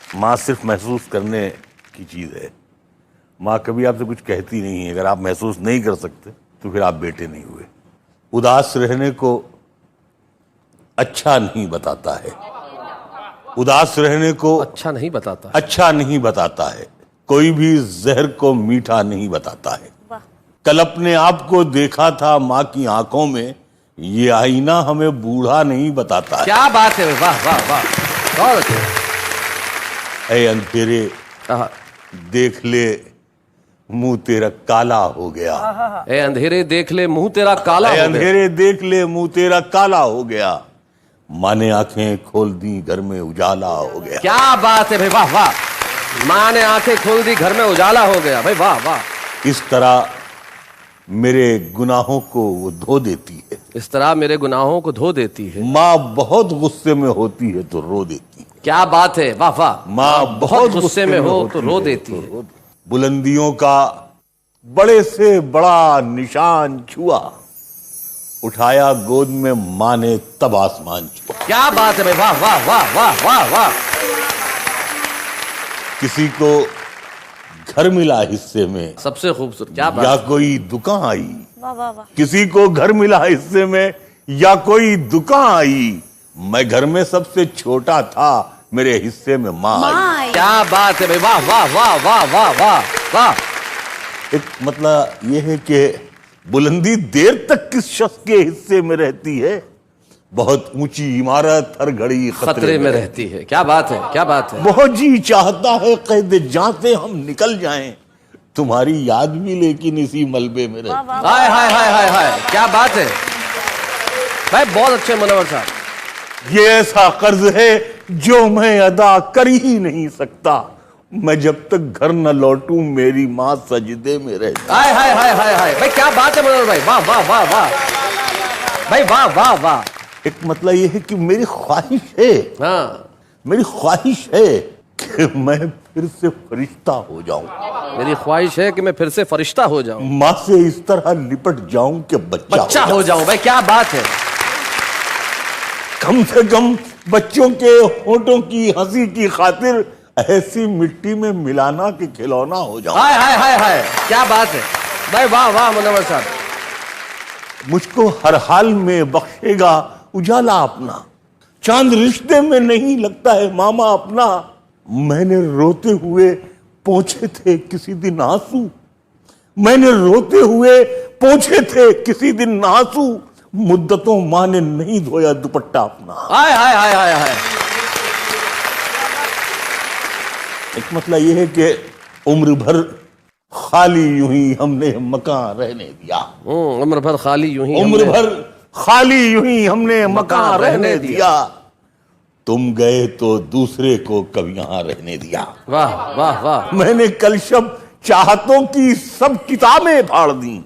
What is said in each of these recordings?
माँ सिर्फ महसूस करने की चीज है। माँ कभी आपसे कुछ कहती नहीं है। अगर आप महसूस नहीं कर सकते तो फिर आप बेटे नहीं हुए। उदास रहने को अच्छा नहीं बताता है। उदास रहने को अच्छा नहीं बताता। अच्छा नहीं बताता है। कोई भी जहर को मीठा नहीं बताता है। कल अपने आप को देखा था माँ की आंखों में, ये आईना हमें बूढ़ा नहीं बताता है। क्या बात है, वाह वाह वाह, बहुत अच्छे। ऐ अंधेरे देख ले मुंह तेरा काला हो गया। ए अंधेरे देख ले मुंह तेरा काला हो गया। अंधेरे देख ले मुंह तेरा काला हो गया। माँ ने आंखें खोल दी घर में उजाला हो गया। क्या बात है भाई, वाह वाह। माँ ने आंखें खोल दी घर में उजाला हो गया भाई, वाह वाह। इस तरह मेरे गुनाहों को वो धो देती है। इस तरह मेरे गुनाहों को धो देती है। माँ बहुत गुस्से में होती है तो रो देती है। क्या बात है, वाह वाह। माँ बहुत गुस्से में हो तो रो देती है। बुलंदियों का बड़े से बड़ा निशान छुआ, उठाया गोद में माँ ने तब आसमान छुआ। क्या बात है भाई, वाह वाह वाह वाह वाह वाह। किसी को घर मिला हिस्से में, सबसे खूबसूरत, क्या बात। या कोई दुकान आई। वाह वाह वाह। किसी को घर मिला हिस्से में या कोई दुकान आई। मैं घर में सबसे छोटा था, मेरे हिस्से में माँ आई। क्या बात है भाई, वाह वाह वाह वाह वाह वाह वाह। एक मतलब यह है कि बुलंदी देर तक किस शख्स के हिस्से में रहती है। बहुत ऊंची इमारत हर घड़ी खतरे में रहती है। क्या बात है, क्या बात है। बहुत जी चाहता है कैद जान से हम निकल जाएं, तुम्हारी याद भी लेकिन इसी मलबे में रहती है। हाय हाय हाय हाय हाय, क्या बात है भाई, बहुत अच्छे मनोहर साहब। ये ऐसा कर्ज है जो मैं अदा कर ही नहीं सकता। मैं जब तक घर न लौटूं मेरी माँ सजदे में रहती। हाय हाय हाय हाय हाय भाई, क्या बात है मनोहर भाई, वाह वाह वाह वाह भाई, वाह वाह वाह। एक मतलब ये है कि मेरी ख्वाहिश है, हाँ, मेरी ख्वाहिश है कि मैं फिर से फरिश्ता हो जाऊं। मेरी ख्वाहिश है कि मैं फिर से फरिश्ता हो जाऊं, माँ से इस तरह लिपट जाऊं कि बच्चा हो जाऊं भाई, क्या बात है। कम से कम बच्चों के होठों की हंसी की खातिर ऐसी मिट्टी में मिलाना कि खिलौना हो जाऊं। हाय हाय हाय हाय, क्या बात है भाई, वाह वाह मनोहर साहब। मुझको हर हाल में बख्शेगा उजाला अपना। चांद रिश्ते में नहीं लगता है मामा अपना। मैंने रोते हुए पोंछे थे किसी दिन आंसू। मैंने रोते हुए पोंछे थे किसी दिन आंसू। मुद्दतों माँ ने नहीं धोया दुपट्टा अपना। हाय हाय हाय हाय हाय। एक मतलब यह है कि उम्र भर खाली यूं ही हमने मकान रहने दिया। उम्र भर खाली यूं ही, उम्र भर खाली यूं ही हमने मकान रहने दिया। तुम गए तो दूसरे को कब यहां रहने दिया। वाह वाह वाह। मैंने कल शब चाहतों की सब किताबें फाड़ दी,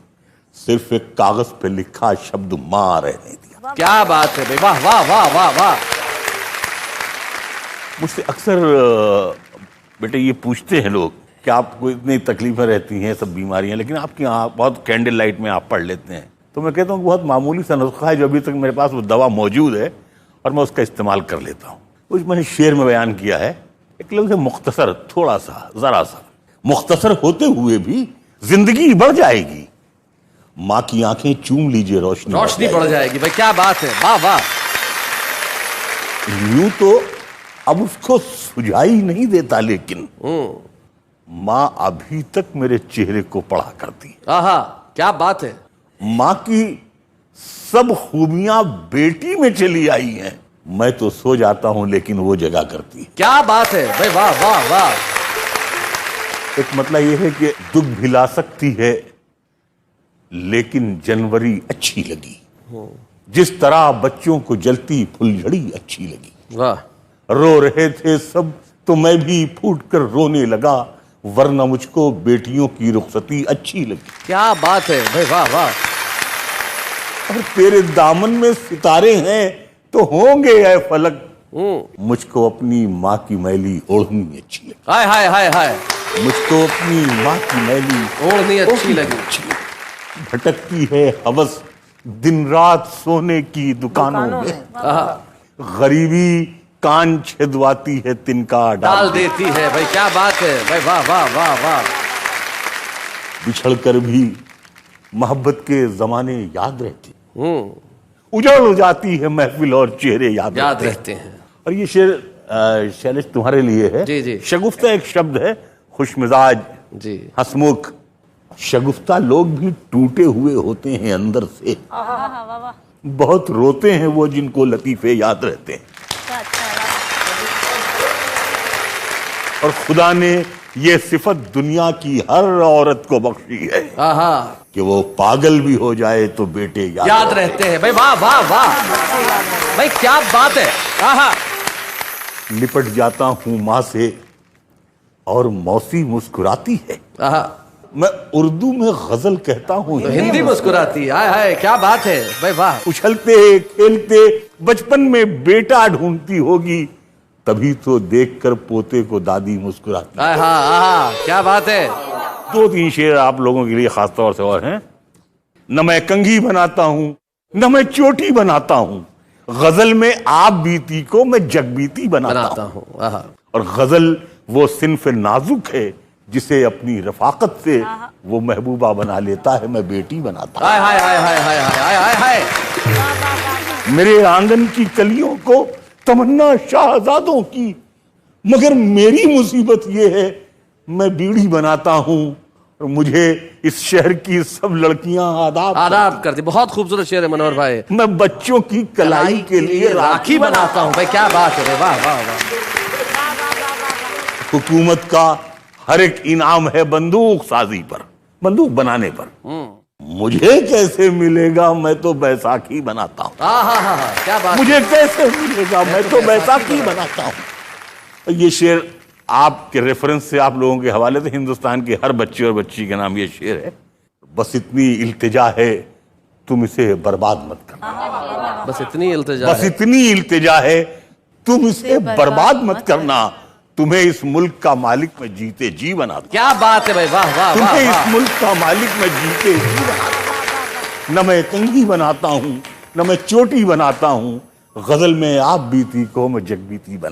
सिर्फ एक कागज पे लिखा शब्द मां रहने दिया। क्या बात है भाई, वाह वाह वाह वाह वाह। मुझसे अक्सर बेटे ये पूछते हैं लोग कि आपको इतनी तकलीफें रहती हैं, सब बीमारियां, लेकिन आपकी बहुत कैंडल लाइट में आप पढ़ लेते हैं। तो मैं कहता हूँ बहुत मामूली सा नुस्खा है जो अभी तक मेरे पास वो दवा मौजूद है और मैं उसका इस्तेमाल कर लेता हूँ। कुछ मैंने शेर में बयान किया है, एक लफ्ज़ मुख्तसर, थोड़ा सा, जरा सा मुख्तसर होते हुए भी जिंदगी बढ़ जाएगी। माँ की आंखें चूम लीजिए, रोशनी बढ़ जाएगी भाई, क्या बात है, वाह वाह। यूं तो अब उसको सुझाई नहीं देता, लेकिन माँ अभी तक मेरे चेहरे को पढ़ा करती। आहा, क्या बात है। माँ की सब खूबियां बेटी में चली आई हैं। मैं तो सो जाता हूं लेकिन वो जगा करती है। क्या बात है भाई, वाह वाह वाह। एक मतलब यह है कि दुख भिला सकती है लेकिन जनवरी अच्छी लगी। जिस तरह बच्चों को जलती फुलझड़ी अच्छी लगी। वाह। रो रहे थे सब तो मैं भी फूट कर रोने लगा, वरना मुझको बेटियों की रुखसती अच्छी लगी। क्या बात है भाई, वाह वाह। और तेरे दामन में सितारे हैं तो होंगे ऐ फलक, मुझको अपनी माँ की मैली ओढ़नी अच्छी लगी। हाय हाय हाय हाय, मुझको अपनी माँ की मैली ओढ़नी अच्छी लगी। भटकती है हवस दिन रात सोने की दुकानों में। गरीबी कान छिदवाती है तिनका डाल देती है। भाई क्या बात है भाई, वाह वाह वाह वाह। बिछड़ कर भी मोहब्बत के जमाने याद रहते, उजड़ जाती है महफिल और चेहरे याद रहते हैं। और ये शेर शैलेश तुम्हारे लिए है। जी जी। शगुफ्ता एक शब्द है, खुशमिजाज जी, हंसमुख। शगुफ्ता लोग भी टूटे हुए होते हैं अंदर से, बहुत रोते हैं वो जिनको लतीफे याद रहते हैं। और खुदा ने ये सिफत दुनिया की हर औरत को बख्शी है कि वो पागल भी हो जाए तो बेटे याद रहते हैं। भाई वाह वाह वाह, भाई क्या बात है। लिपट जाता हूं माँ से और मौसी मुस्कुराती है। मैं उर्दू में गजल कहता हूँ, हिंदी मुस्कुराती। हाय हाय क्या बात है भाई वाह। उछलते खेलते बचपन में बेटा ढूंढती होगी, तभी तो देखकर पोते को दादी मुस्कुराती। क्या बात है। 2-3 शेर आप लोगों के लिए खास तौर से और हैं। न मैं कंघी बनाता हूँ न मैं चोटी बनाता हूँ, गजल में आप बीती को मैं जगबीती बनाता हूँ। और गजल वो सिन्फ नाजुक है जिसे अपनी रफाकत से वो महबूबा बना लेता है, मैं बेटी बनाता हूँ। हाय हाय हाय हाय हाय हाय हाय। मेरे आंगन की कलियों को तमन्ना शाहजादों की, मगर मेरी मुसीबत ये है मैं बीड़ी बनाता हूँ और मुझे इस शहर की सब लड़कियां आदाब करती। बहुत खूबसूरत शेर है मनोहर भाई। मैं बच्चों की कलाई के लिए राखी बनाता हूँ। भाई क्या बात है, वाह वाह वाह। हुकूमत का हर एक इनाम है बंदूक साजी पर, बंदूक बनाने पर। मुझे कैसे मिलेगा, मैं तो बैसाखी बनाता हूँ। क्या बात। मुझे कैसे मिलेगा, मैं तो बैसाखी बनाता हूँ। ये शेर आपके रेफरेंस से आप लोगों के हवाले से हिंदुस्तान के हर बच्चे और बच्ची के नाम ये शेर है। बस इतनी इल्तिजा है तुम इसे बर्बाद मत करना। बस इतनी इल्तिजा है तुम इसे बर्बाद मत करना। तुम्हें इस मुल्क का मालिक मैं जीते जी बना दूं। क्या बात है भाई, वाह वाह। तुम्हें इस मुल्क का मालिक मैं जीते जी बना दूं। न मैं कंघी बनाता हूँ न मैं चोटी बनाता हूँ, गजल में आप बीती को मैं जगबीती बना